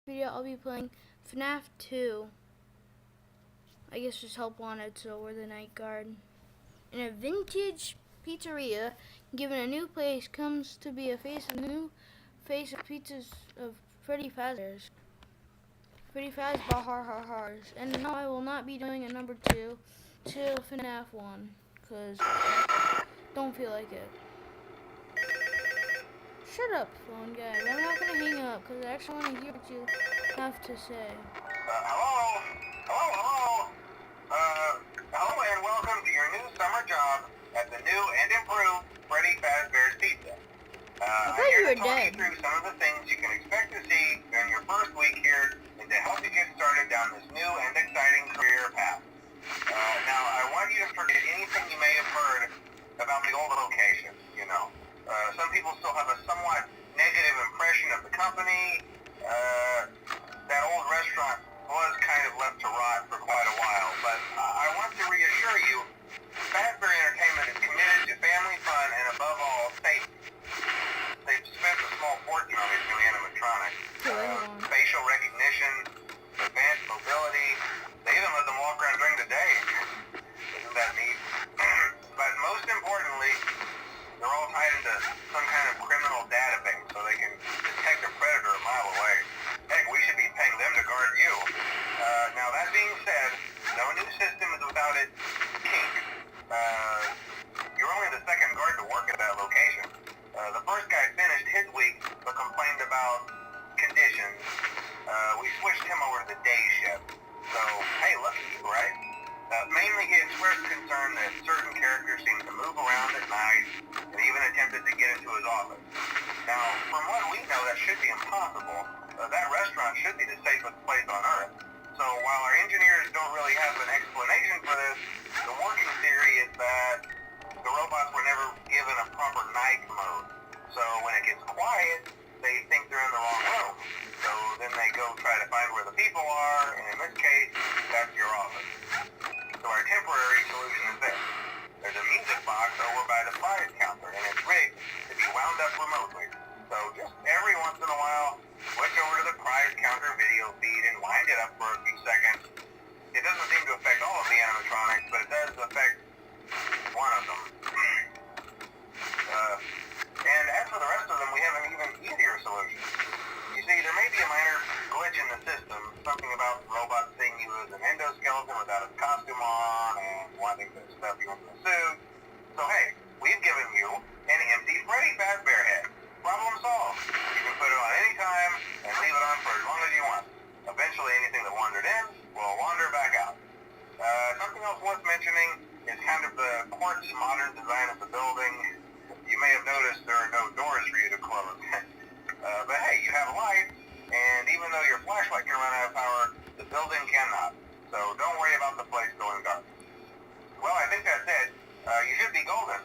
video, I'll be playing Fnaf 2. I guess just help wanted, so we're the night guard. In a vintage pizzeria, given a new place comes to be a new face of pizzas of Freddy Fazbear's. Freddy Fazbear har. And no, I will not be doing a number 2 till Fnaf 1, because I don't feel like it. Shut up, phone guy. I'm not gonna hang up because I actually want to hear what you have to say. Hello and welcome to your new summer job at the new and improved Freddy Fazbear's Pizza. I'm here to talk you through some of the things you can expect to see during your first week here and to help you get started down this new and exciting career path. Now, I want you to forget anything you may have heard about the old location, Some people still have a somewhat negative impression of the company. That old restaurant was kind of left to rot for quite a while, but I want to reassure you, Fazbear Entertainment is committed to family fun and above all, safety. They've spent a small fortune on these new animatronics. Facial recognition, advanced mobility, they even let them walk around during the day. Isn't that neat? But most importantly, they're all tied into some kind of criminal database so they can detect a predator a mile away. Heck, we should be paying them to guard you. Now that being said, no new system is without its kink. You're only the second guard to work at that location. The first guy finished his week but complained about conditions. We switched him over to the day shift. So, hey, lucky you, right? Mainly he expressed concern that certain characters seem to move around at night and even attempted to get into his office. Now, from what we know, that should be impossible. That restaurant should be the safest place on Earth. So while our engineers don't really have an explanation for this, the working theory is that the robots were never given a proper night mode. So when it gets quiet, they think they're in the wrong room. So then they go try to find where the people are, and in this case, that's your office. So our temporary solution is this. There's a music box over by the prize counter, and it's rigged to be wound up remotely. So just every once in a while, switch over to the prize counter video feed and wind it up for a few seconds. It doesn't seem to affect all of the animatronics, but it does affect one of them. And as for the rest of them, we have an even easier solution. You see, there may be a minor glitch in the system, something about robots seeing you as an endoskeleton without a costume on and wanting to stuff you into a suit. So hey, we've given you an empty Freddy Fazbear head. Problem solved. You can put it on any time and leave it on for as long as you want. Eventually anything that wandered in will wander back out. Something else worth mentioning is kind of the quirky modern design of the building. You may have noticed there are no doors for you to close. But hey, you have lights, and even though your flashlight can run out of power, the building cannot. So don't worry about the place going dark. Well, I think that's it. You should be golden.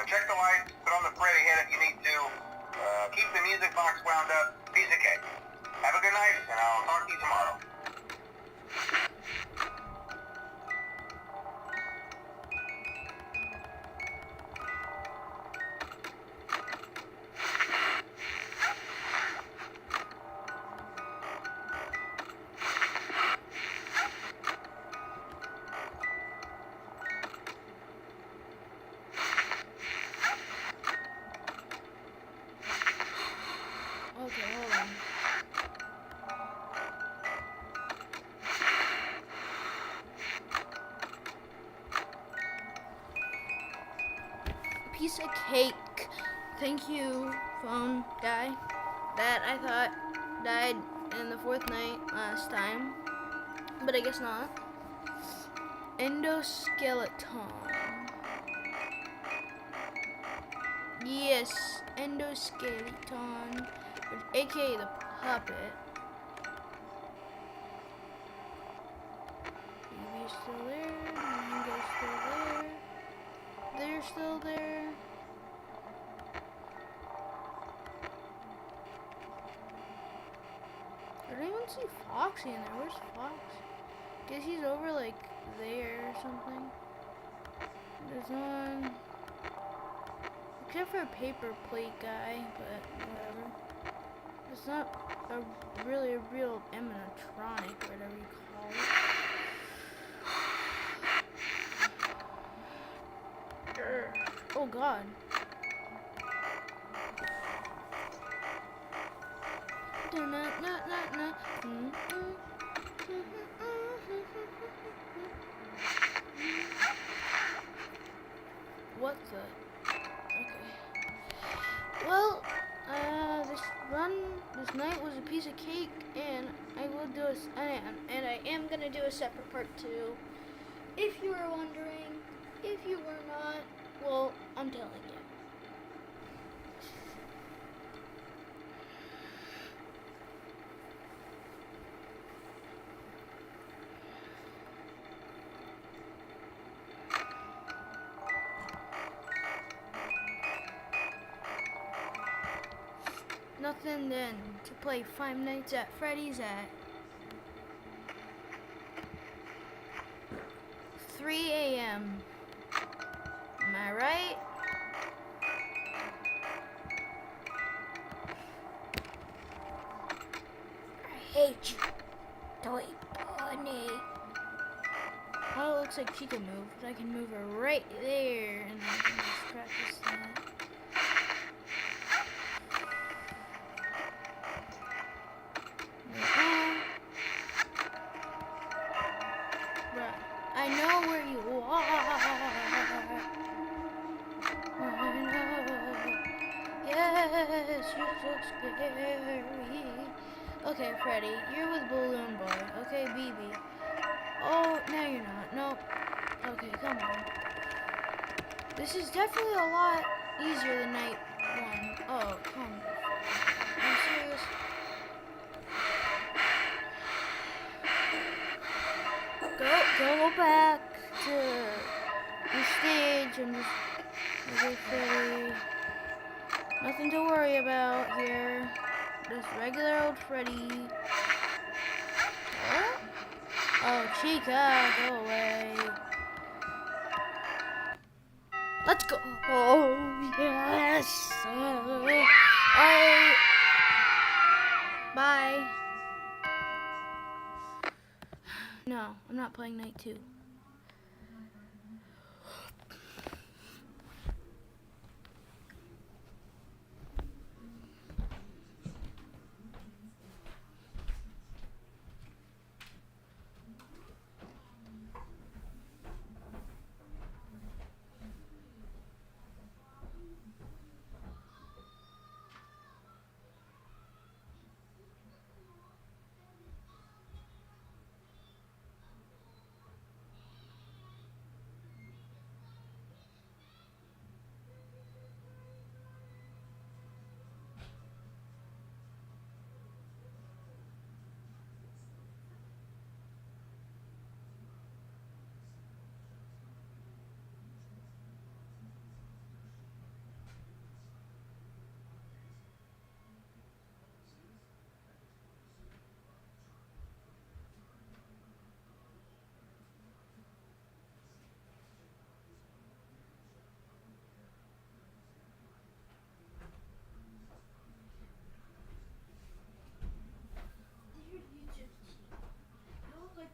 Check the lights, put on the Freddy head if you need to. Keep the music box wound up. Piece of cake. Have a good night, and I'll talk to you tomorrow. Okay, hold on. Piece of cake. Thank you, phone guy. That I thought died in the fourth night last time, but I guess not. Endoskeleton. Yes, endoskeleton, aka the puppet. Baby's still there, Mango's still there, they're still there. I don't even see Foxy in there. Where's Fox? Guess he's over like there or something. There's no one. Except for a paper plate guy, but whatever. It's not a really real animatronic, whatever you call it. Oh God. What the? Okay. Well, this night was a piece of cake, and I will do and I am gonna do a separate part 2. If you were wondering, if you were not, well, I'm telling you. Nothing then to play Five Nights at Freddy's at 3 a.m. Am I right? I hate you, toy bunny. Oh, it looks like she can move, but I can move her right there, and I can just practice that. I know where you are. I know. Yes, you're so scary. Okay, Freddy, you're with Balloon Boy. Okay, BB. Oh, no, you're not. Nope. Okay, come on. This is definitely a lot easier than night 1. Oh, come on. Are you serious? Go back to your stage and just okay, Freddy. Nothing to worry about here. Just regular old Freddy. What? Oh, Chica, go away. Let's go. Oh, yes. Alright. Bye. No, I'm not playing night 2.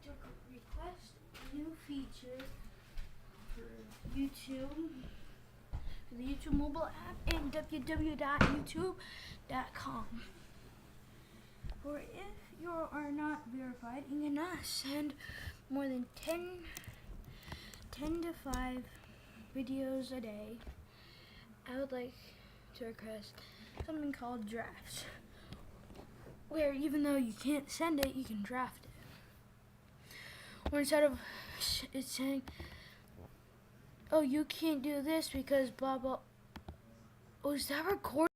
To request a new feature for YouTube, for the YouTube mobile app, and www.youtube.com. Or if you are not verified, you cannot send more than 10 to 5 videos a day. I would like to request something called drafts, where even though you can't send it, you can draft it. Or instead of it's saying, oh, you can't do this because blah blah. Oh, is that recording?